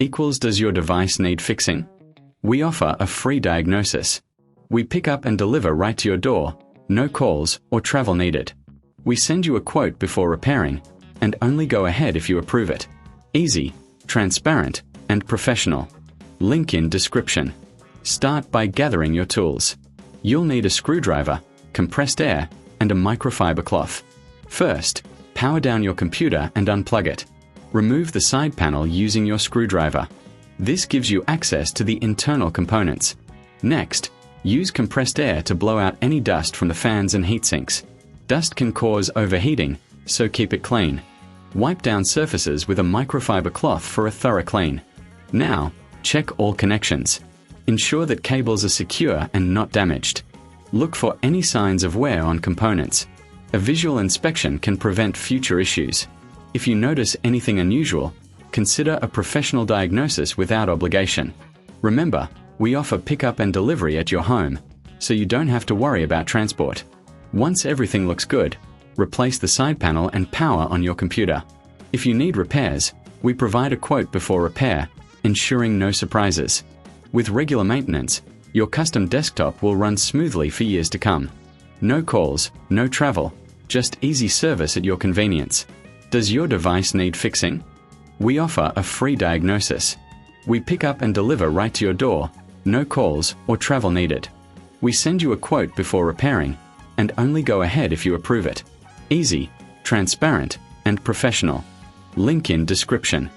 equals does your device need fixing? We offer a free diagnosis. We pick up and deliver right to your door, no calls or travel needed. We send you a quote before repairing, and only go ahead if you approve it. Easy, transparent, and professional. Link in description. Start by gathering your tools. You'll need a screwdriver, compressed air, and a microfiber cloth. First, power down your computer and unplug it. Remove the side panel using your screwdriver. This gives you access to the internal components. Next, use compressed air to blow out any dust from the fans and heat sinks. Dust can cause overheating, so keep it clean. Wipe down surfaces with a microfiber cloth for a thorough clean. Now, check all connections. Ensure that cables are secure and not damaged. Look for any signs of wear on components. A visual inspection can prevent future issues. If you notice anything unusual, consider a professional diagnosis without obligation. Remember, we offer pickup and delivery at your home, so you don't have to worry about transport. Once everything looks good, replace the side panel and power on your computer. If you need repairs, we provide a quote before repair, ensuring no surprises. With regular maintenance, your custom desktop will run smoothly for years to come. No calls, no travel, just easy service at your convenience. Does your device need fixing? We offer a free diagnosis. We pick up and deliver right to your door, no calls or travel needed. We send you a quote before repairing, and only go ahead if you approve it. Easy, transparent, and professional. Link in description.